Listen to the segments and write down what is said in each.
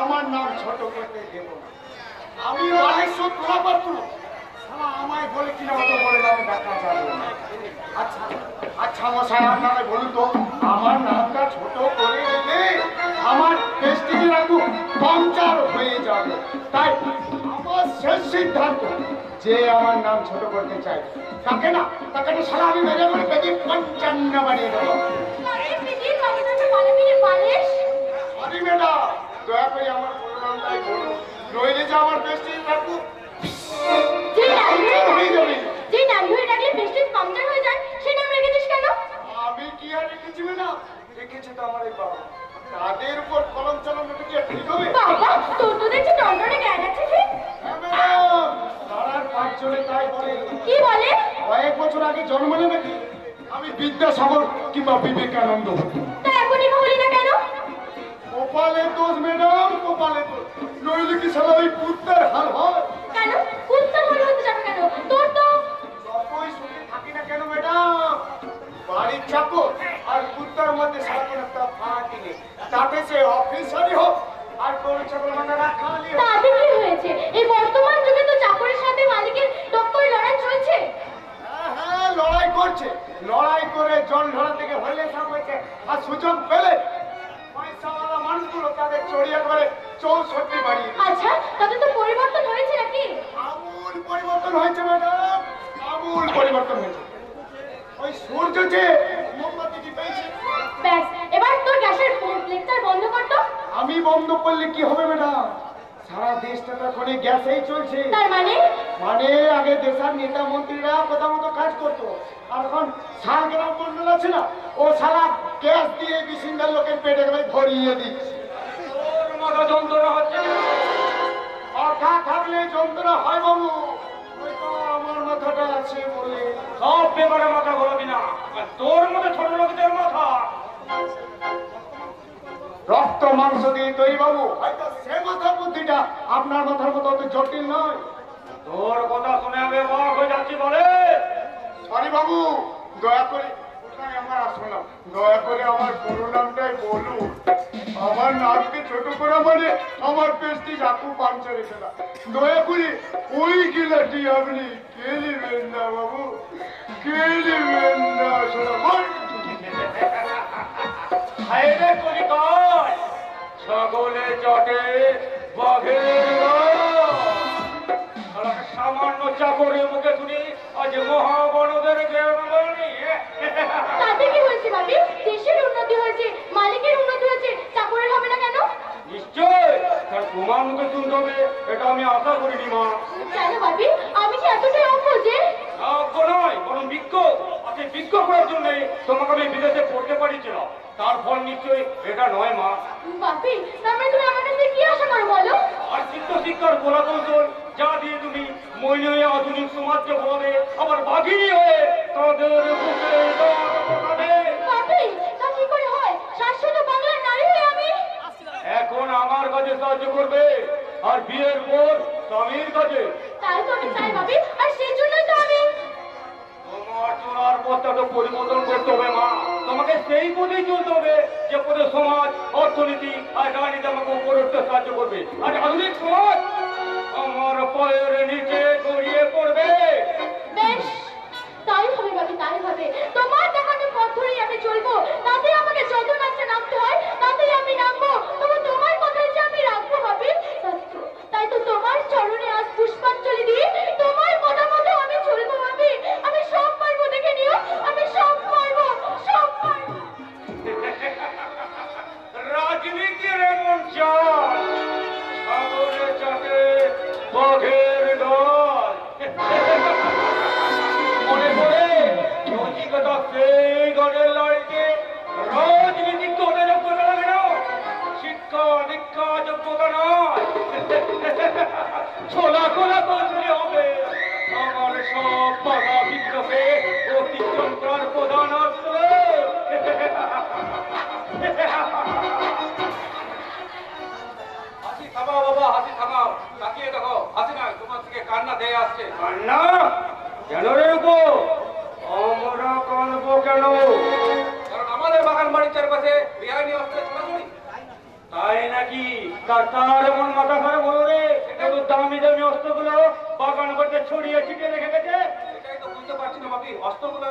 আমার নাম ছোট করতে দেব না। আমি বালেশ্বর তোলা পারতো আমায় বলে কিনা অত বলে নাম ডাকা যাবে না। আচ্ছা আচ্ছা মশাই, আপনারা বলুন তো, আমার নামটা ছোট করে দিলে আমার প্রেস্টিজের একটু পাংচার হয়ে যাবে। তাই আমার শেষ সিদ্ধান্ত, যে আমার নাম ছোট করতে চাই তাকে না সারা আমি মেরে মেরে পেটে 55 বানিয়ে দেবো। আরে বেটা, দয়া করে আমার পুরো নামটাই বলুন, নইলে যে আমার প্রেস্টিজ রাখবো আমি কি আর রেখেছি না, রেখেছে তো আমার এই বাবা। তাদের উপর কলম চালানো কি ঠিক হবে? পাড়ার 5 জনে তাই বলে। কি বলে? কয়েক বছর আগে জন্ম নেবে নাকি আমি বিদ্যাসাগর কিংবা বিবেকানন্দ হতো। তা এখনই বলি না কেন? কপালে দোষ ম্যাডাম, কপালে দোষ, নইলে কি সারা ওই কুত্তার হাল হয়? কেন কুত্তার হাল হতে যাবে কেন? তোর তো যতই সুখে থাকি না কেন ম্যাডাম, বাড়ির চাকর আর কুত্তার মধ্যে সারাদিন একটা ফাঁক নেই। তাতে সে অফিসারই হোক আর গরু ছাগল মানে রাখালি হোক। তাতে কি হয়েছে? এই বর্তমান যুগে তো চাকরের সাথে মালিকের টক্করে লড়াই চলছে। হ্যাঁ, লড়াই করছে। লড়াই করে জল ঢালা থেকে হইলে সব হয়েছে। আর সুযোগ পেলে পয়সাওয়ালা মানুষগুলো তাদের চড়িয়ে করে 64 বাড়িয়ে। আচ্ছা, তাতে তো পরিবর্তন হয়েছে নাকি? আমূল পরিবর্তন হয়েছে ম্যাডাম, আমূল পরিবর্তন হয়েছে। ওই সূর্য যে মোমবাতিটি পেয়েছে, ব্যাস, এবার তোর গ্যাসের লেকচার বন্ধ কর তো। আমি বন্ধ করলে কি হবে ম্যাডাম? সারা দেশটা তো এখন গ্যাসেই চলছে। তার মানে আগে দেশের নেতা মন্ত্রীরা কথা মতো কাজ করতো, আর এখন শালগ্রাম মন্ডল আছে না, ও শালা গ্যাস দিয়ে বিশিন্দার লোকের পেটে ভরিয়ে দিচ্ছে। তোর মাথা যন্ত্রণা হচ্ছে? কথা থাকলে যন্ত্রণা হয় বাবু, ওই তো আমার মাথাটা আছে বলে। সব ব্যাপারে মাথা ঘোরাবি না, আর তোর মতো ছোট লোকদের মাথা রক্ত মাংস দিয়ে তৈরি বাবু, হয়তো সে মাথার বুদ্ধিটা আপনার মাথার মতো অত জটিল নয়। তোর কথা শুনে আমি অবাক হয়ে যাচ্ছি। বলে সরি বাবু, দয়া করে ওটাই আমার আসল নাম, দয়া করে আমার পুরো নামটাই বলুন। আমার নামকে ছোট করা মানে আমার পেস্টিজ আকু পাঞ্চারে ফেলা। দয়া করে ওই গিলাটি আপনি কে নেবেন না বাবু, কে নেবেন না। হায়রে কলিকাল, ছাগলে চটে বাঘের সামান্য চাকরের মুখে শুনি আজ মহাবনদের তাতে কি হয়েছে ভাবি? দেশের উন্নতি হয়েছে, মালিকের উন্নতি হয়েছে, চাকরের হবে না কেন? নিশ্চয় তার তোমার মুখে শুনতে হবে, এটা আমি আশা করিনি মা। কেন ভাবি? আমি কি এতটাই অজ্ঞ যে? অজ্ঞ নয়, বরং বিজ্ঞ। আজকে বিজ্ঞ করার জন্য তোমাকে আমি বিদেশে পড়তে পারিয়েছিলাম, তার ফল নিশ্চয়ই এটা নয় মা। ভাবি, তারপরে তুমি আমার কাছে কি আশা করো বলো? আর শিক্ষার কলা কৌশল যা দিয়ে তুমি মহিলা হয়ে আধুনিক সমাজকে বলবে, আবার বাঘিনী হয়ে তাদের বুকে দাঁড় করাবে। ভাবি, তা কি করে হয়? শাশ্বত বাংলার নারী হয়ে আমি এখন আমার কাজে সাহায্য করবে, আর বিয়ের পর স্বামীর কাজে। তাই তো আমি চাই ভাবি, আর সেই জন্যই তো আমি তোমার চলার পথটা তো পরিবর্তন করতে হবে মা। তোমাকে সেই পথেই চলতে হবে যে পথে সমাজ, অর্থনীতি আর রাজনীতি আমাকে উপর উঠতে সাহায্য করবে। আর আধুনিক সমাজ আমার পায়ের নিচে গড়িয়ে পড়বে। বেশ, তাই হবে ভাবি, তাই হবে। তোমার দেখানো পথ ধরেই আমি চলবো। তাতে আমাকে যত নাচতে নামতে হয় তাতেই আমি নামবো। তবু তোমার কথাই যে আমি রাখবো ভাবি। তাই তো তোমার চরণে আজ পুষ্পাঞ্জলি দিয়ে তোমার কথা মতো আমি চলবো ভাবি। আমি সব পারবো, দেখে নিও, আমি সব পারবো, সব পারবো। রাজনীতির এমন চাল, সাগরে চাটে বাঘের দল। মনে পড়ে নচিকেতা সেই গানের লাইনকে, রাজনীতি তোদের যোগ্যতা লাগে না, শিক্ষা দীক্ষা যোগ্যতা নয়, ছোলা কোলা কৌশলী হবে আমার সব বাধা বিঘ্নকে অতিক্রম করার প্রধান অস্ত্র। হাসি থামাও বাবা, হাসি থামাও, তাকিয়ে দেখো, হাসি না, তোমার থেকে কান্না দিয়ে আসছে। কান্না কেন রে গো? আমরা কানবো কেন? কারণ আমাদের বাগান বাড়ির চারপাশে বেআইনি অস্ত্রের ছড়াছড়ি। তাই নাকি? তার এমন মাথা খারাপ হলো রে, এত দামি দামি অস্ত্রগুলো বাগান করতে ছড়িয়ে ছিটিয়ে রেখে গেছে। এটাই তো বুঝতে পারছি না বাপি, অস্ত্রগুলো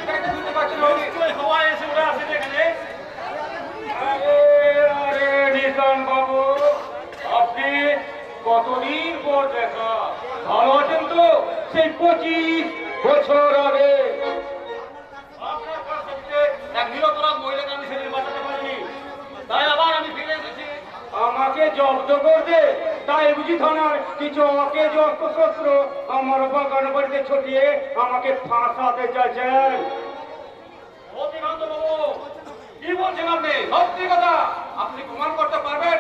এটাই তো বুঝতে পারছি না বাপি। হাওয়ায় এসে ওরা আসে এখানে। আরে আরে নিশান বাবু, আপনি কতদিন পর দেখা, ভালো আছেন তো? সেই 25 বছর আগে আপনার পাশে এক নিরপরাধ মহিলাকে আমি সেদিন বাঁচাতে পারিনি, তাই আবার আমি ফিরে এসেছি। আমাকে জব্দ করতে, তাই বুঝি থানার কিছু অকেজ অস্ত্রশস্ত্র আমার বাগান বাড়িতে ছটিয়ে আমাকে ফাঁসাতে চাইছেন। অতিকান্ত বাবু, কি বলছেন আপনি? সত্যি কথা, আপনি প্রমাণ করতে পারবেন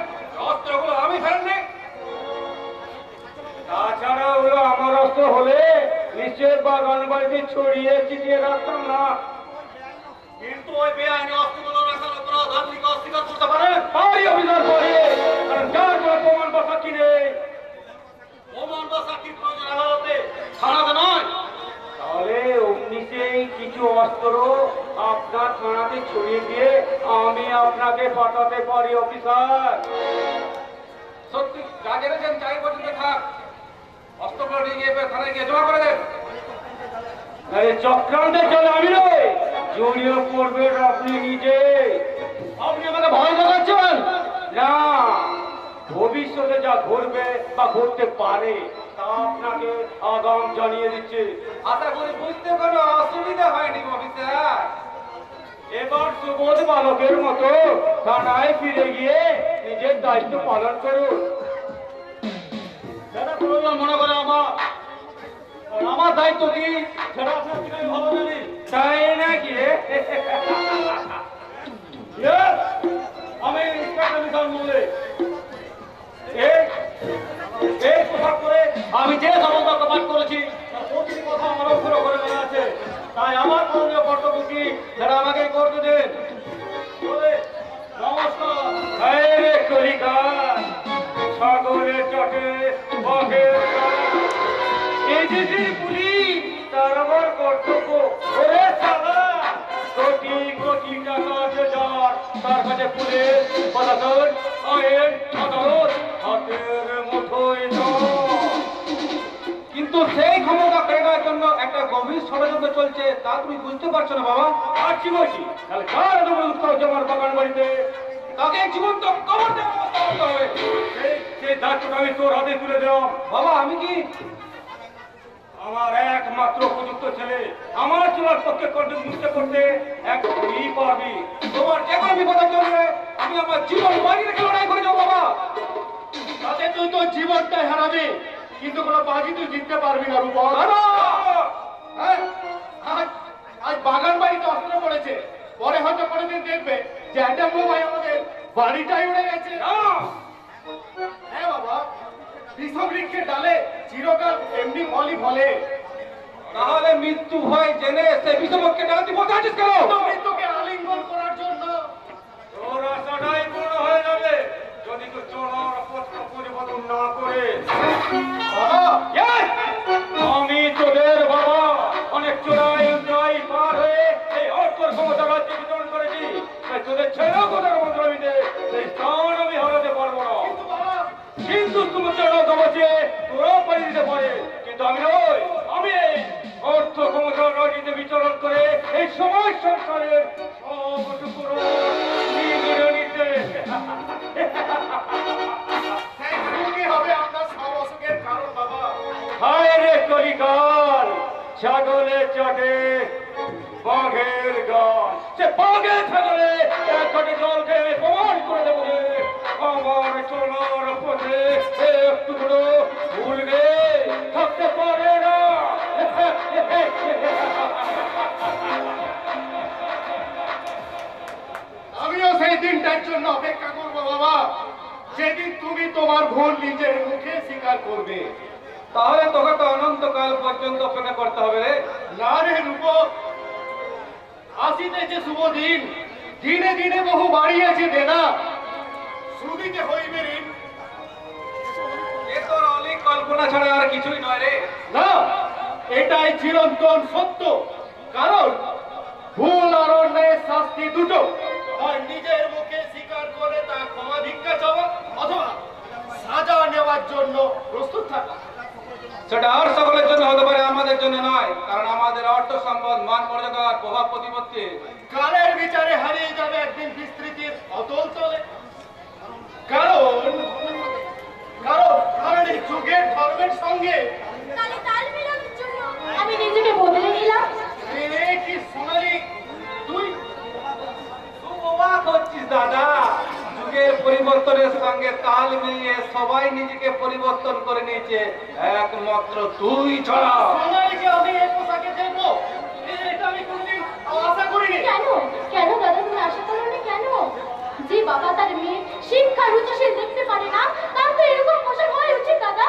অস্ত্রগুলো আমি ফেলেননি? তাছাড়া ওগুলো আমার অস্ত্র হলে নিশ্চয় বাগান বাড়িতে ছড়িয়ে ছিটিয়ে রাখতাম না। কিন্তু ওই বেআইনি অস্ত্রগুলো রাখার অপরাধ আপনি কি অস্বীকার করতে পারেন? পারি অভিযোগ করে, কারণ যার কোনো প্রমাণ বা সাক্ষী নেই। প্রমাণ বা সাক্ষীর প্রয়োজন আদালতে, থানাতে নয়। তাহলে অমনি সেই কিছু অস্ত্র আপনার থানাতে ছড়িয়ে দিয়ে আমি আপনাকে পাঠাতে পারি অফিসার। সত্যি যা জেনেছেন চাই পর্যন্ত থাক, অস্ত্রগুলো নিয়ে গিয়ে থানায় গিয়ে জমা করে দেন। আরে চক্রান্তে চলে আমি নয়, জড়িয়ে পড়বেন আপনি নিজে। আপনি আমাকে ভয় দেখাচ্ছেন? না, ভবিষ্যতে যা ঘটবে বা ঘটতে পারে তা আপনাকে আগাম জানিয়ে দিচ্ছে। আশা করি বুঝতে কোনো অসুবিধা হয়নি অফিসার। এবার সুবোধ বালকের মতো থানায় ফিরে গিয়ে নিজের দায়িত্ব পালন করুন। সেটা প্রয়োজন মনে করে আমার দায়িত্ব কি সেটা আপনার থেকে আমি ভালো জানি। তাই নাকি? Yes, আমি ইন্সপেক্টর মিশন মল্লিক। এই পোশাক পরে আমি যে সমস্ত পাঠ করেছি তার প্রতিটি কথা আমার অক্ষর করে মনে আছে। তাই আমার করণীয় কর্তব্য কি সেটা আমাকে করতে দেন। বলে, নমস্কার। এই রে কলিকা, ছাগলের চটে বাঘের গায়ে। এই যে যে পুলিশ, তার আবার কর্তব্য। ওরে শালা, কোটি কোটি টাকা আছে যার, তার কাছে পুলিশ প্রশাসন আইন আদালত হাতের মুঠোয় নয়। কিন্তু সেই ক্ষমতা কেনার জন্য একটা গভীর ষড়যন্ত্র চলছে, তা তুমি বুঝতে পারছো না বাবা? আর কি বলছি, তাহলে কার এত বড় উৎসাহ হচ্ছে আমার বাগান বাড়িতে? তাকে জীবন্ত কবর দেওয়ার ব্যবস্থা করতে হবে। সেই দায়িত্বটা আমি তোর হাতে তুলে দিলাম। বাবা আমি কি আমার একমাত্র উপযুক্ত ছেলে, আমার চলার পক্ষে কণ্ঠমুক্ত করতে এক তুই পারবি। তোমার যে কোনো বিপদের জন্য আমি আমার জীবন বাজি রেখে লড়াই করে যাবো বাবা। তাতে তুই তোর জীবনটাই হারাবি, কিন্তু কোনো বাজি তুই জিততে পারবি না রূপক। বাবা! হ্যাঁ, আজ বাগান বাড়িতে অস্ত্র পড়েছে, পরে হয়তো কোনোদিন দেখবে যে অ্যাটম ভাই আমাদের বাড়িটাই উড়ে গেছে। হ্যাঁ বাবা, বিষবৃক্ষের ডালে চিরকাল এমনি ফলই ফলে। তাহলে মৃত্যু ভয় জেনে সে বিষমকে ডালতি বলতে আছিস কেন? তো মৃত্যুকে আলিঙ্গন করার জন্য। তোর আশাটাই পূর্ণ হয়ে যাবে যদি তুই চলার পথটা পরিবর্তন না করে। বাবা, Yes! আমি তোদের বাবা অনেক চোরাই উচ্চাই পার হয়ে এই অর্থর ক্ষমতা রাজ্যে বিতরণ করেছি, তাই তোদের ছেলেও কোথাও মন্ত্রবিদে সেই স্থান আমি হারাতে পারবো না। কিন্তু বাবা, কিন্তু তুমি চড়ক অবশ্যে তোরাও পালিয়ে দিতে পারে, কিন্তু আমি নই। আমি এই অর্থ ক্ষমতা রাজনীতি বিচরণ করে এই সমাজ সংসারের সবটুকু নিতে। সেই সুখই হবে আপনার সব অসুখের কারণ বাবা। হায় রে কলিকাল, ছাগলের চটে বাঘের গান। সে বাঘের ছাগলে এক ঘটে জল খেয়ে প্রমাণ করে দেবো যে আমার চলার পথে একটু ভুলবে থাকতে পারে না। আমিও সেই দিনটার জন্য অপেক্ষা করবো বাবা, যেদিন তুমি তোমার ভুল নিজের মুখে স্বীকার করবে। তাহলে তোকে তো অনন্তকাল পর্যন্ত অপেক্ষা করতে হবে রে। না রে রূপক, আসিতেছে শুভ দিন, দিনে দিনে বহু বাড়িয়েছে দেনা, সুদিতে হইবে ঋণ। এ তোর অলিক কল্পনা ছাড়া আর কিছুই নয় রে। না, এটাই চিরন্তন সত্য। কারণ ভুল আর অন্যায়ের শাস্তি দুটো, হয় নিজের মুখে স্বীকার করে তা ক্ষমা ভিক্ষা চাওয়া, অথবা সাজা নেওয়ার জন্য প্রস্তুত থাকা। সেটা আর সকলের জন্য হতে পারে, আমাদের জন্য নয়। কারণ আমাদের অর্থ সম্পদ, মান মর্যাদা আর প্রভাব প্রতিপত্তি কালের বিচারে হারিয়ে যাবে একদিন বিস্তৃতির অতল তলে। কারণ কারণ কারণ এই যুগের ধর্মের সঙ্গে তাহলে তাল মেলানোর জন্য আমি নিজেকে বদলে নিলাম। কি সোনালি, তুই খুব অবাক হচ্ছিস দাদা। যুগের পরিবর্তনের সঙ্গে তাল মিলিয়ে সবাই নিজেকে পরিবর্তন করে নিয়েছে, একমাত্র তুই ছাড়া। সোনালিকে আমি এই পোশাকে দেখবো, এটা আমি কোনোদিন আশা করিনি। কেন কেন দাদা তুমি আশা করোনি কেন? যে বাবা তার মেয়ে শিক্ষা রুচিশীল দেখতে পারে না, তার তো এরকম পোশাক হওয়া উচিত দাদা।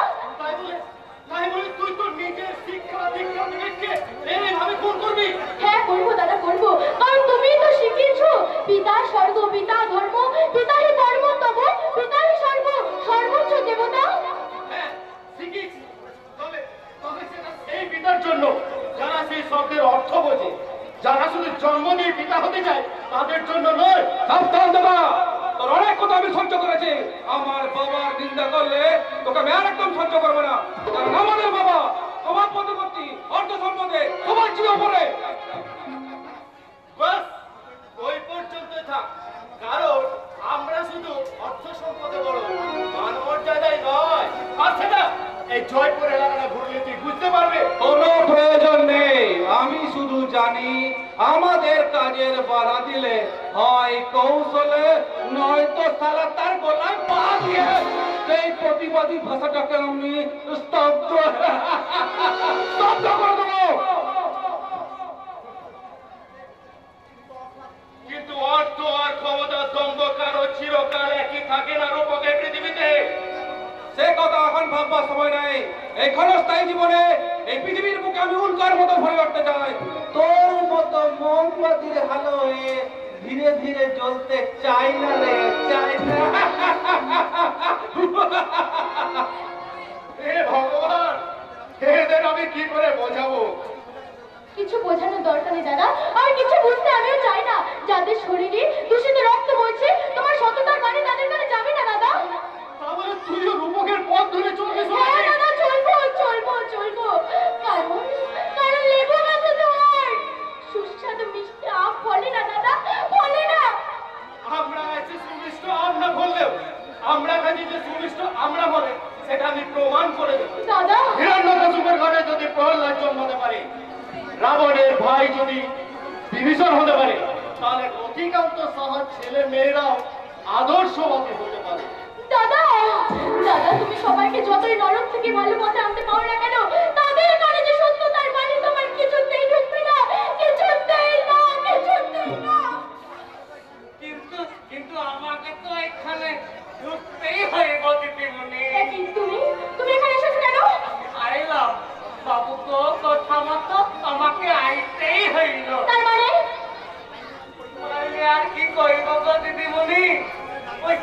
তাই বলে তুই তো নিজের শিক্ষা দীক্ষা বিবেককে এইভাবে খুন করবি? হ্যাঁ করবো দাদা করবো, কারণ তুমিই তো শিখিয়েছো পিতা স্বর্গ, পিতা ধর্ম, পিতা হি ধর্ম তব, পিতা হি স্বর্গ, সর্বোচ্চ দেবতা। হ্যাঁ শিখিস, তবে তবে সেটা সেই পিতার জন্য যারা সেই শব্দের অর্থ বোঝে, যারা শুধু জন্ম দিয়ে পিতা হতে চায় তাদের জন্য নয়। সাবধান দাদা, তোর অনেক কথা আমি সহ্য করেছি। আমার বাবার নিন্দা করলে তোকে আমি আর একদম সহ্য করবো না। কারণ আমাদের বাবা প্রভাব প্রতিপত্তি, অর্থ সম্পদে সবার চেয়ে উপরে। বাস ওই পর্যন্তই থাক। কারণ আমরা শুধু অর্থ সম্পদে বড়, মান মর্যাদায় নয়। আর সেটা এই জয়পুর এলাকাটা ঘুরলে তুই বুঝতে পারবে। কোনো প্রয়োজন নেই, আমি শুধু জানি আমাদের কাজের বাধা দিলে হয় কৌশলে, নয়তো সালা তার গলায় পা দিয়ে সেই প্রতিবাদী ভাষাটাকে আমি স্তব্ধ স্তব্ধ করে দেবো। কিন্তু অর্থ আর ক্ষমতা দ্বন্দ্ব কারো চিরকাল একই থাকে না রূপকের পৃথিবীতে। সে কথা এখন ভাববার সময় নাই। এই ক্ষণস্থায়ী জীবনে এই পৃথিবীর বুকে আমি উল্কার মতো ভরে উঠতে চাই। তোর মতো মোমবাতির আলো হয়ে ধীরে ধীরে জ্বলতে চাই না রে, চাই না। হে ভগবান, এদের আমি কি করে বোঝাবো? কিছু বোঝানোর দরকার নেই দাদা, আর কিছু বুঝতে আমিও চাই না। যাদের শরীরে দূষিত রক্ত বইছে, তোমার সততার বাণী তাদের কাছে যাবে না দাদা। তাহলে তুইও রূপকের পথ ধরে চলবি? হ্যাঁ দাদা চলবো চলবো চলবো, কারণ কারণ লেবু গাছে তো আর সুস্বাদু মিষ্টি আম ফলে না দাদা, ফলে না। আমরা আছি সুমিষ্ট আম না বললেও আমরা কাছে যে সুমিষ্ট আমরা বলে সেটা আমি প্রমাণ করে দেবো। দাদা হিরণ্যকশিপুর ঘরে যদি প্রহ্লাদ জন্মাতে পারে, রাবণের ভাই যদি বিভীষণ হতে পারে, তাহলে অধিকাংশ সহজ ছেলে মেয়েরাও আদর্শবাদী হতে পারে। দাদা দাদা তুমি সবাইকে যতই নরক থেকে ভালো পথে আনতে পারো না কেন, তাদের কানে যে সত্যতার বাণী তোমার কিছুতেই ঢুকবে না, কিছুতেই না, কিছুতেই না। কিন্তু কিন্তু আমাকে তো এখানে ঢুকতেই হয় গো দিদিমণি। কি তুমি তুমি এখানে এসেছো কেন? আইলাম বাবু তো কথা মতো আমাকে আইতেই হইল। তার মানে আর কি কইব গো দিদিমণি, ওই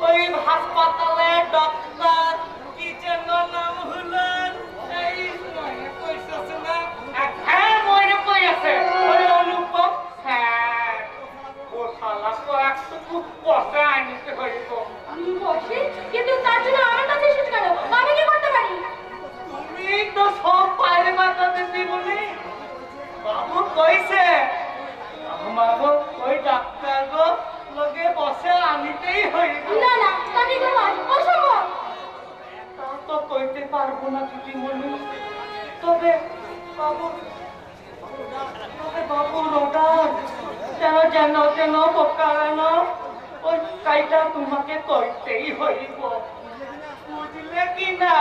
ওই হাসপাতালে ডক্টর কি যেন নাম হলেন, এই মনে কইছে না? হ্যাঁ মনে কইছে, ওই অনুপম স্যার। ও শালা তো একটু পয়সা আনতে হইব। বসে, কিন্তু তার জন্য আমার কাছে এসেছো কেন? আমি কি করতে পারি? তুমি তো সব পারবা তো দিদিমণি। বাবু কইছে আমাকে ওই ডাক্তার গো লগে বসে আনিতেই হইব। না না তা কি তোমার অসম্ভব। তা তো কইতে পারবো না দিদিমণি, তবে বাবু রোডার যেন যেন যেন কারণ ওই কাইটা তোমাকে কইতেই হইব, বুঝলে কি না?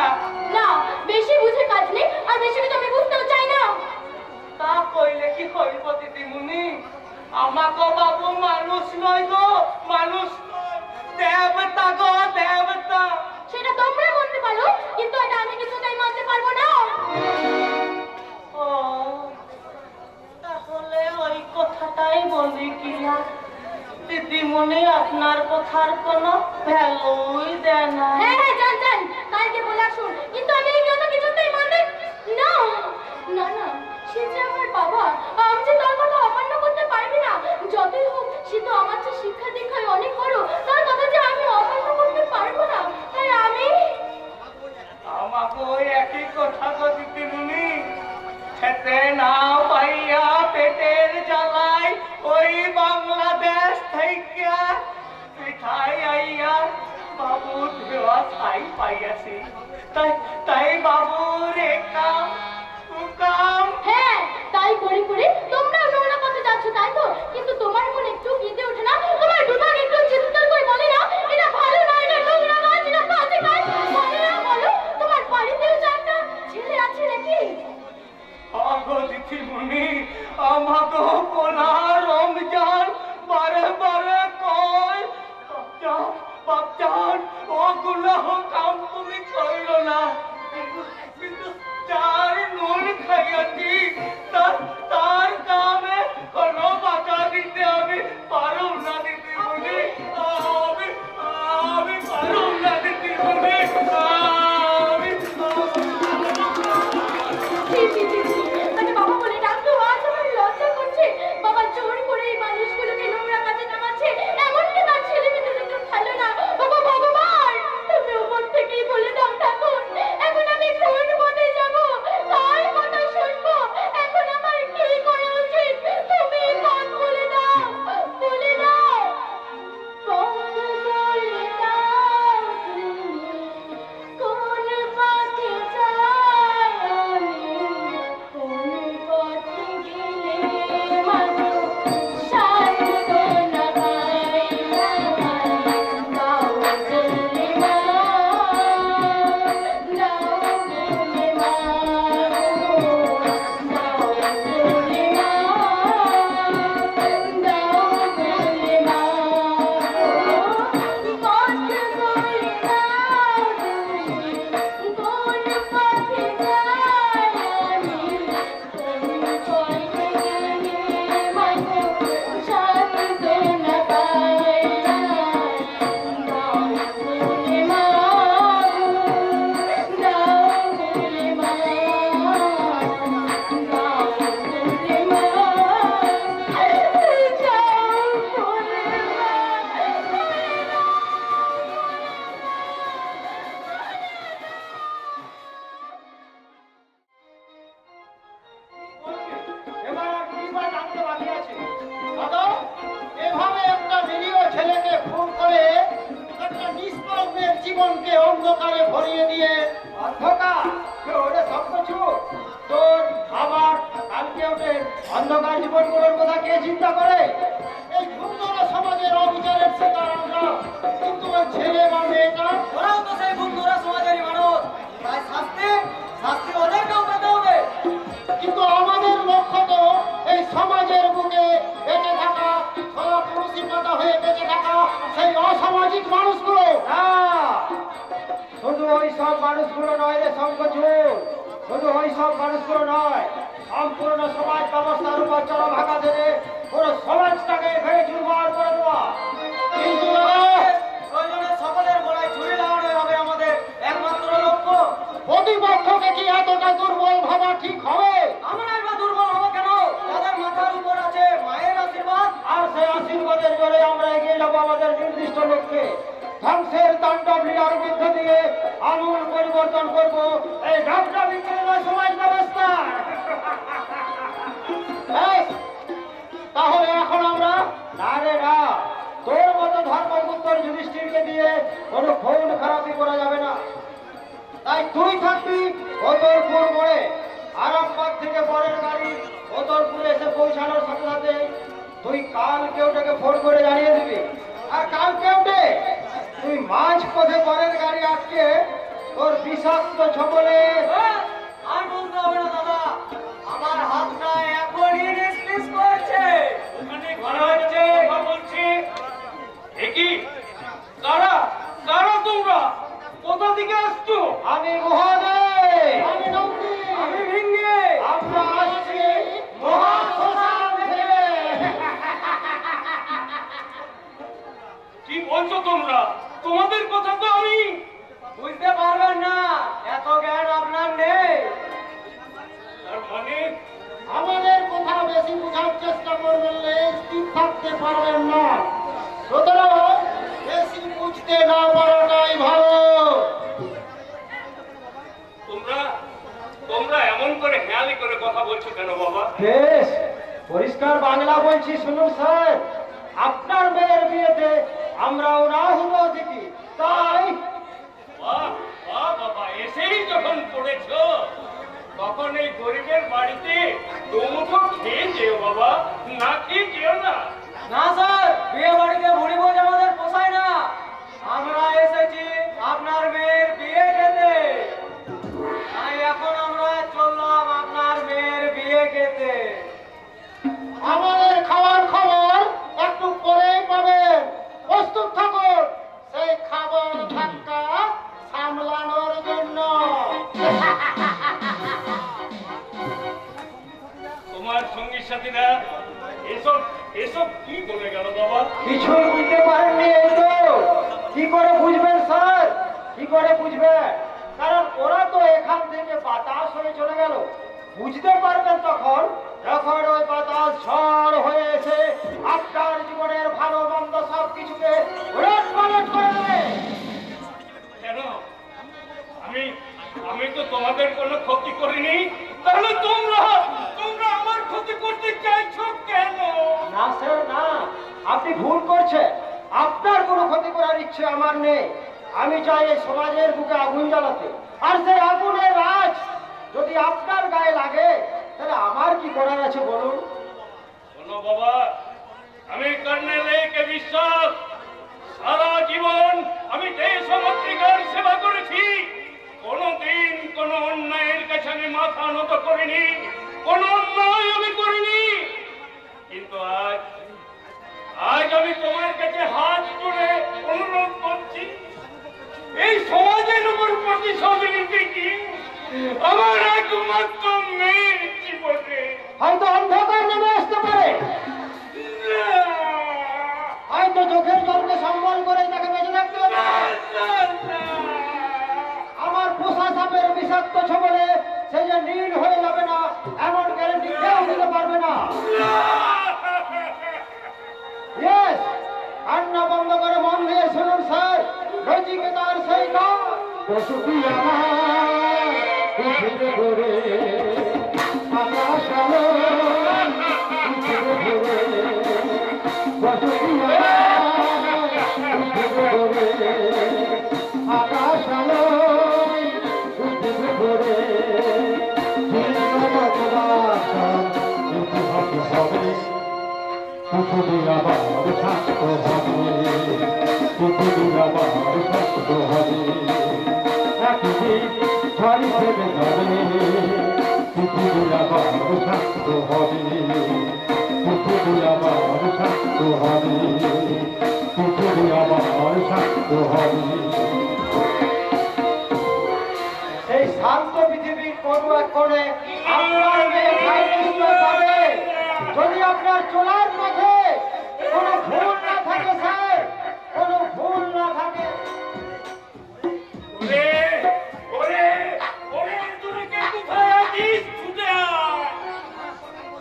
না বেশি বুঝে কাজ নেই, আর বেশি কিছু আমি বুঝতেও চাই না। তা কইলে কি হইব দিদিমণি? আমাকে বাবু মানুষ নয় গো, মানুষ নয়, দেবতা গো, দেবতা। সেটা তোমরা বলতে পারো, কিন্তু এটা আমি কিছুতেই মানতে পারবো না। ও তাহলে ওই কথাটাই বলি কিনা দিদিমণি, আপনার কথার কোনো ভ্যালুই দেয় না। হ্যাঁ হ্যাঁ জান জান, কালকে বলে আসুন, কিন্তু আমি এই কথা কিছুতেই মানতে না না ওই বাংলাদেশ থেকে পিঠাই আইয়া বাবুর দেওয়া ছাই পাইয়াছি, তাই তাই বাবুর একাম কুকাম। হ্যাঁ, তাই করে করে তোমরা নোংরা পথে যাচ্ছ, তাই তো? কিন্তু তোমার মনে একটু কেঁদে ওঠে না? তোমার বিভাগ একটু চিৎকার করে বলে না এটা ভালো না, এটা নোংরা কাজ, এটা বাজে কাজ? বলে না? বলো, তোমার বাড়িতেও যে একটা ছেলে আছে নাকি? আগো দিদিমণি, আমাকে পোলা রমজান বারে বারে কয় বাপজান বাপজান ওগুলো কাম তুমি কইরো না, কিন্তু চার নুন খাইয়াছি, তার দামে কোনো বাধা দিতে আমি পারো না দিদিমণি, আমি পারো না দিদিমণি, ছি, ছি, ছি, ছি। মানে বাবা বলে ডাকতো, আজ আমার লজ্জা করছে। বাবা জোর করে এই মানুষগুলোকে নোংরা কাজে নামাচ্ছে, এমনকি তার ছেলে মেয়েদের তো ভালো না। বাবা ভগবান, তুমি উপর থেকেই বলে দাও ঠাকুর, এখন আমি কোন পথে যাব, কার কথা শুনবো, এখন আমার কি করা উচিত? তুমি পথ বলে দাও, বলে দাও, পথ বলে দাও তুমি, কোন পথে যাই আমি, কোন পথে গেলে মাগো সান্ত্বনা পাই না, দাও বলে মা, দাও বলে মা, দাও বলে মা, দাও বলে মা, পথ বলে দাও তুমি, কোন পথে যাই আমি, কোন পথে গেলে মাগো সান্ত্বনা পাই না, দাও বলে মা, দাও বলে মা, দাও বলে মা, যাও বলে মা। এবার আর কি বা জানতে বাকি আছে? দাদা, এভাবে একটা নিরীহ ছেলেকে খুন করে একটা নিষ্পাপের জীবনকে অন্ধকারে ভরিয়ে দিয়ে অন্ধকার ওটা সব কিছু তোর আবার কালকে ওঠে অন্ধকার জীবনগুলোর কথা কে চিন্তা করে? এই সুন্দর সমাজের অবিচারের শিকার আমরা, কিন্তু ওই ছেলে বা মেয়েটা ওরাও তো সেই সুন্দর সমাজেরই মানুষ, তাই শাস্তি শাস্তি ওদেরকেও পেতে হবে। কিন্তু আমাদের লক্ষ্য তো এই সমাজের বুকে বেঁচে থাকা, পুরুষিকতা হয়ে বেঁচে থাকা সেই অসামাজিক মানুষগুলো। শুধু ওই সব মানুষগুলো নয় রে শঙ্কচূড়, শুধু ওই সব মানুষগুলো নয়, সম্পূর্ণ সমাজ ব্যবস্থার উপর চড়া ভাগা দেবে, পুরো সমাজটাকে ভেঙে চুরমার করে দেওয়া। কিন্তু প্রয়োজনে সকলের গলায় ছুরি লাগানোই হবে আমাদের একমাত্র লক্ষ্য। প্রতিপক্ষকে কি এতটা দুর্বল ভাবা ঠিক হবে? আমরা এবার দুর্বল হবো কেন? তাদের মাথার উপর আছে মায়ের আশীর্বাদ, আর সেই আশীর্বাদের জোরে আমরা এগিয়ে যাবো আমাদের নির্দিষ্ট লক্ষ্যে। ধ্বংসের তাণ্ডব লীলার মধ্য দিয়ে আমূল পরিবর্তন করবো এই ঢাবটা বিপন্ন সমাজ ব্যবস্থা। ব্যাস, তাহলে এখন আমরা না রে না, তোর মতো ধর্মপুত্র যুধিষ্ঠিরকে দিয়ে কোনো খুন খারাপি করা যাবে না। তাই তুই থাকবি ওতরপুর মোড়ে, আরামবাগ থেকে পরের গাড়ি ওতরপুরে এসে পৌঁছানোর সাথে সাথে তুই কালকে ওটাকে ফোন করে জানিয়ে দিবি। আর কালকে ওঠে তুই মাঝ পথে পরের গাড়ি আটকে তোর বিষাক্ত ছবলে আর বলতে হবে না দাদা, আমার হাতটা এখনই নিঃশ্বাস করছে। ওখানে ঘর হচ্ছে কথা বলছি, একই কারা কারা তোমরা কোথা থেকে আসছো? আমি মহাদেব, আমি নন্দী, আমি ভিঙ্গে, আমরা আসছি মহাশ্মশান থেকে। কি বলছো তোমরা? তোমাদের কথা তো আমি বুঝতে পারবেন না, এত জ্ঞান আপনার নেই। তার মানে আমাদের কথা বেশি বোঝার চেষ্টা করবেন, স্থির থাকতে পারবেন না। সুতরাং বেশি বুঝতে না পারাটাই ভালো। তোমরা তোমরা এমন করে হেয়ালি করে কথা বলছো কেন বাবা? বেশ, পরিষ্কার বাংলা বলছি শুনুন স্যার, আপনার মেয়ের বিয়েতে আমরাও রাহুল অতিথি, তাই বাহ বাহ বাবা, এসেই যখন পড়েছো তখন এই গরিবের বাড়িতে দুমুঠো খেয়ে যেও বাবা, না খেয়ে যেও না। না স্যার, বিয়ে বাড়িতে ভুড়ি ভোজ আমাদের পোষায় না। আমরা এসেছি আপনার মেয়ের বিয়ে খেতে, তাই এখন আমরা চললাম আপনার মেয়ের বিয়ে খেতে। আমাদের খাওয়ার খবর একটু পরেই পাবেন, প্রস্তুত থাকুন সেই খাবার ধাক্কা সামলানোর জন্য। তোমার সঙ্গী সাথীরা এসব এসব কি বলে গেল বাবা? কিছুই বুঝতে পারেননি, এই তো কি করে বুঝবেন স্যার, কি করে বুঝবেন? কারণ ওরা তো এখান থেকে বাতাস হয়ে চলে গেল। বুঝতে পারবেন তখন যখন ওই বাতাস ঝড় হয়ে এসে আপনার জীবনের ভালো মন্দ সব কিছুকে উলট পালট করে দেবে। কেন? আমি আমি তো তোমাদের কোনো ক্ষতি করিনি, তাহলে তোমরা তোমরা আমার ক্ষতি করতে চাইছো কেন? না স্যার না, আপনি ভুল করছেন। আপনার কোনো ক্ষতি করার ইচ্ছে আমার নেই। আমি চাই এই সমাজের বুকে আগুন জ্বালাতে, আর সেই আগুনের আঁচ যদি আপনার গায়ে লাগে তাহলে আমার কি করার আছে বলুন? শোনো বাবা, আমি কর্নেল একে বিশ্বাস, সারা জীবন আমি দেশ ও মাতৃকার সেবা করেছি। কোনোদিন কোন অন্যায়ের কাছে আমি মাথা নত করিনি, কোন অন্যায় আমি করিনি। কিন্তু আজ আজ আমি তোমার কাছে হাত জোড়ে অনুরোধ করছি, এই সমাজের উপর প্রতিশোধ নিতে কি আমার একমাত্র মেয়ের জীবনে হয়তো অন্ধকার নেমে আসতে পারে, হয়তো চোখের জলকে সম্বল করে তাকে বেঁচে থাকতে হবে। আমার পোষা সাপের বিষাক্ত ছবলে সে যে নীল হয়ে যাবে না এমন গ্যারান্টি কেউ দিতে পারবে না। ইয়েস, কান্না বন্ধ করে মন দিয়ে শুনুন স্যার, নচিকেতার সেই গান। বসতি আমার পৃথিবী ঘুরে, আকাশ আলো পৃথিবী ঘুরে, বসতি আমার পৃথিবী ঘুরে, আকাশ আলো পৃথিবী ঘুরে, পৃথিবী আবার শান্ত হবে, পৃথিবী আবার শান্ত হবে, একদিন ঝড়ি ফেলে যাবে, পৃথিবী আবার শান্ত হবে, পৃথিবী আবার শান্ত হবে, পৃথিবী আবার শান্ত হবে। এই শান্ত পৃথিবীর কোনো এক কোণে আপনার মেয়ে ভাইরাসটা পাবে, যদি আপনার চলার পথে কোনো ভুল না থাকে স্যার, কোনো ভুল না থাকে। ওরে ওরে ওরে, তুই কে কোথায় আছিস? ছুটে আয়!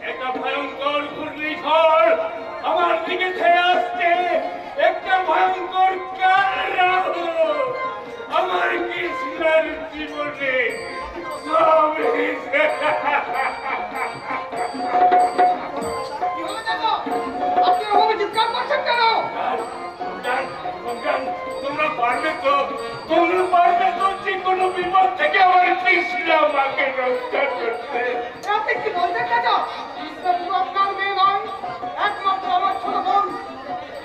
একটা ভয়ঙ্কর ঘূর্ণিঝড় আমার দিকে খেয়ে আসছে, একটা ভয়ঙ্কর কাল আমার কৃষ্ণের জীবনে সব তোমরা পারবে তো, তোমরা পারবে তো যে কোনো বিপদ থেকে আমার কৃষ্ণ আমাকে রক্ষা করতে। আপনি কি বলছেন চাচা? আপনার মেয়ে নয়, একমাত্র আমার ছোট বোন।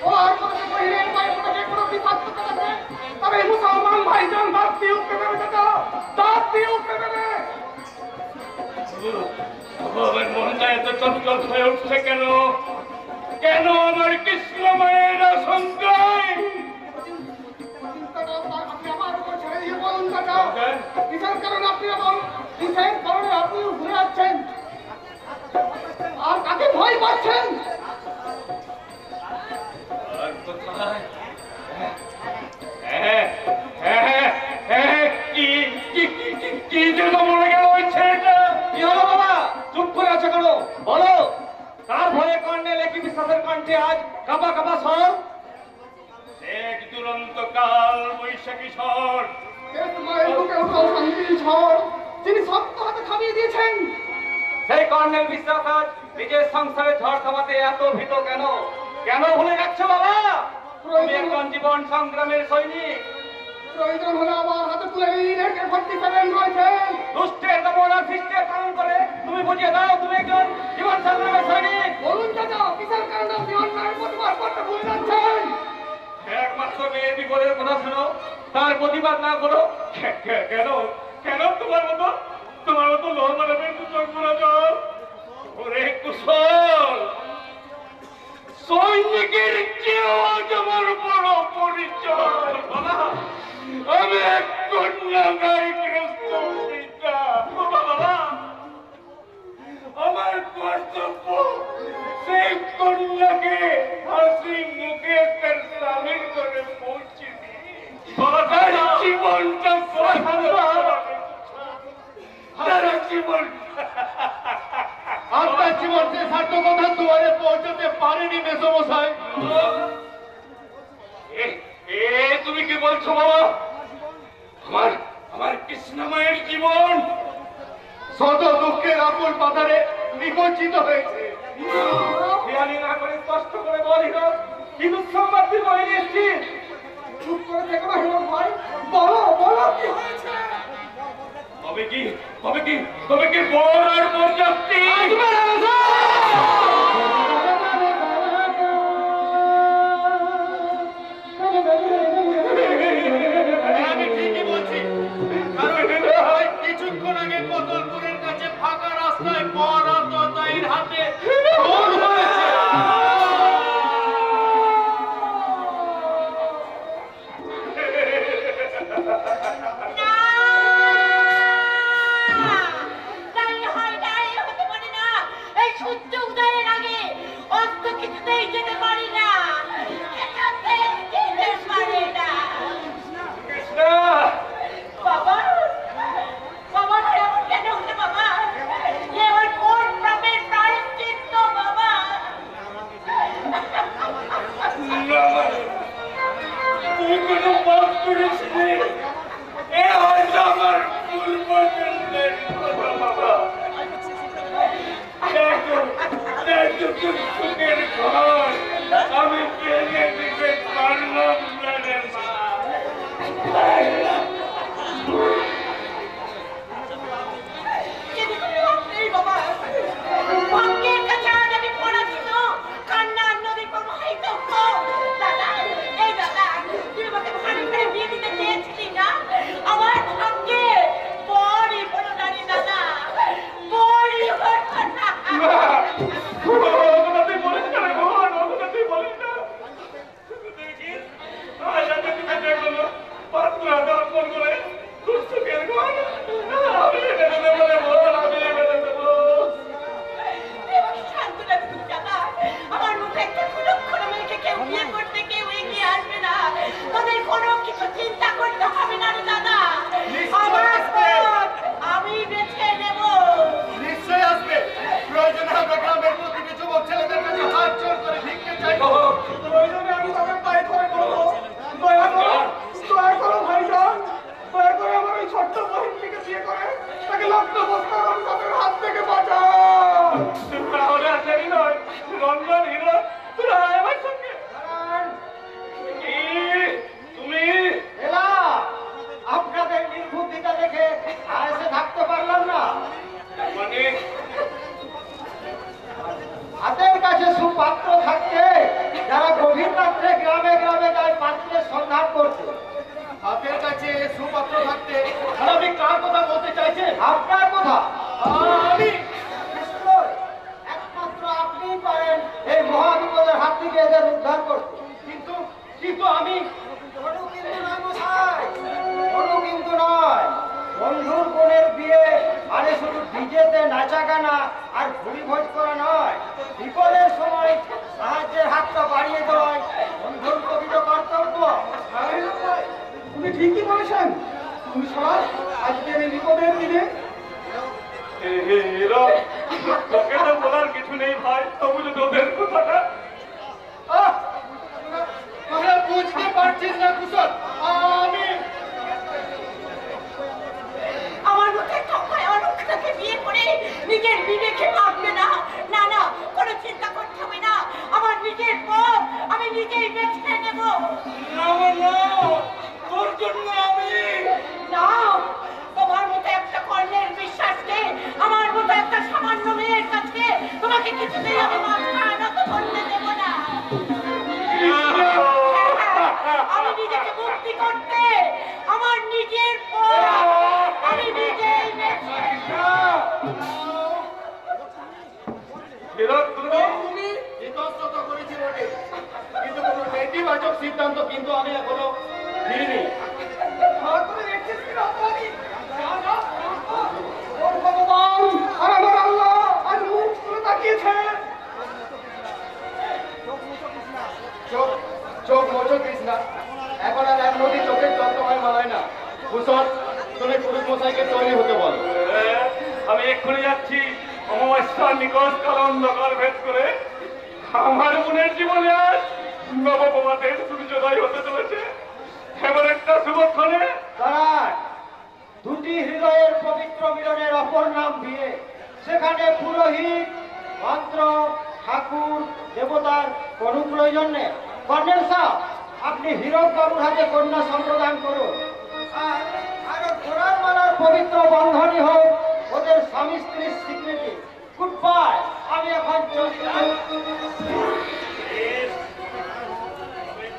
ও আর কোনো মহিলার গায়ে পড়ে কোনো বিষাক্ততা থাকে তবে মুসলমান ভাইজান দাঁত দিয়ে উঠতে দেবে চাচা, দাঁত দিয়ে উঠতে দেবে। আমার মনটা এত চঞ্চল হয়ে উঠছে কেন? কেন আমার কৃষ্ণ মায়ের আশঙ্কায়? আপনি আমার উপর ছেড়ে দিয়ে বলুন চাচা, কিসের কারণে আপনি এবং কিসের কারণে আপনি ঘুরে যাচ্ছেন আর কাকে ভয় পাচ্ছেন? আর কোথায়? হ্যাঁ হ্যাঁ হ্যাঁ, কি কি কি কি যেন মনে গেল ওই ছেলেটা। কি হলো বাবা, চুপ করে আছো কেন? বলো, কার ভয়ে কর্নেল একে বিশ্বাসের কণ্ঠে আজ কাঁপা কাঁপা স্বর? এক দুরন্ত কাল বৈশাখী ঝড়, মায়ের বুকে উঠাও শান্তির ঝড়, যিনি সত্য হাতে থামিয়ে দিয়েছেন। সেই কর্নেল বিশ্বাস আজ নিজের সংসারে ঝড় থামাতে এত ভীত কেন? কেন ভুলে যাচ্ছ বাবা? তুমি একজন জীবন সংগ্রামের সৈনিক। প্রয়োজন হলে আমার হাতে তুলে নিন, একে 47 রয়েছেন। দুষ্টের দমন আর শিষ্টের পালন করে তুমি বুঝিয়ে দাও তুমি একজন জীবন সংগ্রামের সৈনিক। বলুন চাচা, কিসের কারণে আপনি অন্যায়ের প্রতিবাদ করতে ভুলে যাচ্ছেন? একমাত্র মেয়ের বিপদের কথা শোনো, তার প্রতিবাদ না করো। কেন কেন তোমার মতো লোহ মানবের সুযোগ করা যাও? ওরে কুশল, সৈনিকের চেয়েও আজ আমার বড় পরিচয়। বাবা, আমি এক কন্যাগ্রস্ত পিতা। বাবা, আমার কর্তব্য সেই কন্যাকে হাসি মুখে তার স্বামীর করে পৌঁছে দিয়ে তার জীবনটা তার জীবন আপনার জীবন যে সার্থকতা দুয়ারে পৌঁছতে পারেনি মেসমশাই। তুমি কি বলছো বাবা? আমার কৃষ্ণময়ের জীবন শত দুঃখের আকুল পাতারে নিমজ্জিত হয়েছে। খেয়ালি না করে স্পষ্ট করে বল হিরো, কি দুঃসংবাদ তুই বলে এসেছিস? চুপ করে দেখো না হিরো ভাই, বলো বলো কি হয়েছে? তবে কি বর আর বরযাত্রী আমি ঠিকই বলছি, কারণ কিছুক্ষণ আগে কতলপুরের কাছে ফাঁকা রাস্তায় বর আর দতাইর হাতে খুন হয়েছে। তুই কোনো পাপ করিস নি। এ হয়তো আমার পূর্বজন্মের কথা বাবা। দেখো সুখের ঘর আমি ভেঙে দিতে পারলাম না রে মা। হাতের কাছে সুপাত্র থাকতে যারা গভীর রাত্রে গ্রামে গ্রামে যায় পাত্রের সন্ধান করতে, হাতের কাছে সুপাত্র থাকতে আপনি কার কথা বলতে চাইছেন? আপনার কথা। আমি নিশ্চয় একমাত্র আপনিই পারেন এই মহাবিপদের হাত থেকে এদের উদ্ধার করতে। কিন্তু কিন্তু আমি কোনো কিন্তু নয় মশাই, কোনো কিন্তু নয়। বন্ধুর বোনের বিয়ে মানে শুধু ডিজেতে নাচা গানা আর ভুড়ি ভোজ করা নয়, বিপদের সময় সাহায্যের হাতটা বাড়িয়ে দেওয়াই বন্ধুর প্রকৃত কর্তব্য। তুমি ঠিকই বলেছেন। তুমি সবাই আজকের এই বিপদের দিনে তোকে তো বলার কিছু নেই ভাই, তবু যদি ওদের কথাটা তোমরা বুঝতে পারছিস না কুশল, আমি আমার মুখে ঠকায় অনুক্ষাকে বিয়ে করে নিজের বিবেকে ভাববে না? না না, কোনো চিন্তা করতে হবে না, আমার নিজের পথ আমি নিজেই বেছে নেব। না না, তোর জন্য আমি না, তোমার মতো একটা কর্ণের বিশ্বাসকে আমার মতো একটা সামান্য মেয়ের কাছে তোমাকে কিছুতেই আমি মাথা নত করতে দেব না। আমি নিজেকে মুক্তি করতে আমার নিজের পথ আমি নিজেই বেছে তুমি ইতস্তত করেছি বটে, কিন্তু কোনো নেতিবাচক সিদ্ধান্ত কিন্তু আমি এখনো নিইনি। ওর ভগবান আর আমার আল্লাহ আর মুখ তুলে তাকিয়েছে। চোখ চোখ মোচো কৃষ্ণা, এখন আর এক নদী চোখের জল তোমায় মানায় না। ভূষণ, তুমি পুরুষ মশাইকে তৈরি হতে বলো। আমি এক্ষুনি যাচ্ছি। অমাবস্যার নিকট কাল অন্ধকার ভেদ করে আমার মনের জীবনে আজ নবপ্রভাতের সূর্যোদয় হতে চলেছে। এমন একটা শুভক্ষণে দাঁড়ান, দুটি হৃদয়ের পবিত্র মিলনের অপর নাম বিয়ে। সেখানে পুরোহিত, মন্ত্র, ঠাকুর, দেবতার কোনো প্রয়োজন নেই। কর্নেল সাহেব, আপনি হীরক বাবুর হাতে কন্যা সম্প্রদান করুন। আর ঘোড়ার মালার পবিত্র বন্ধনই হোক ওদের স্বামী স্ত্রীর স্বীকৃতি। গুড বাই, আমি এখন চলছি।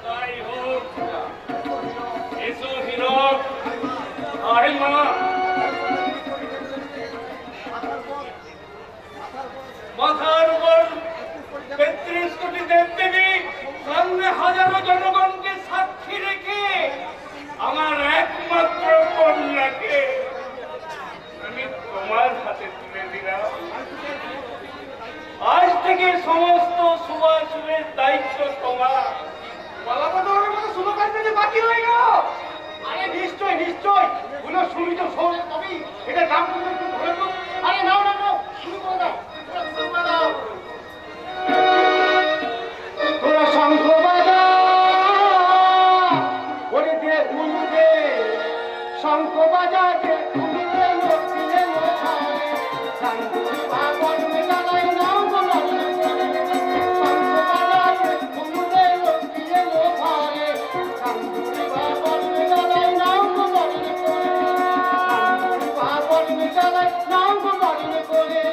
তাই হোক। এসো হীরক, আয় মা। মাথার উপর ৩৩ কোটি দেবদেবী, সামনে হাজারো জনগণকে সাক্ষী রেখে আমার একমাত্র কন্যাকে আমি তোমার হাতে তুলে দিলাম। আজ থেকে সমস্ত সুবাসুরের দায়িত্ব তোমার। পালাপাদরের মতো শুভ কাজ থেকে বাকি হয়ে গেল। আরে নিশ্চয় নিশ্চয়, গুলো শুনি তো শোনে তবেই এটা দাম করে একটু ধরে তো। আরে নাও নাও নাও, শুরু করে দাও, শুরু করে দাও। তোরা শঙ্খ বাজা, ওরে দে উলু দে, শঙ্খ বাজা দে উলু দে, লক্ষ্মী দে লোছারে, চান্দুর পাগল মেলায় নাও গলায় করে। শঙ্খ বাজা দে উলু দে, লক্ষ্মী দে লোছারে, চান্দুর পাগল মেলায় নাও গলায় করে। চান্দুর পাগল মেলায় নাও গলায় করে।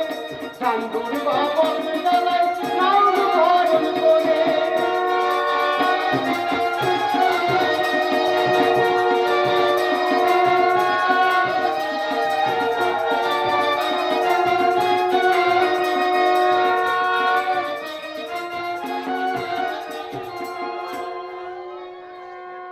চান্দুর পাগল মেলায়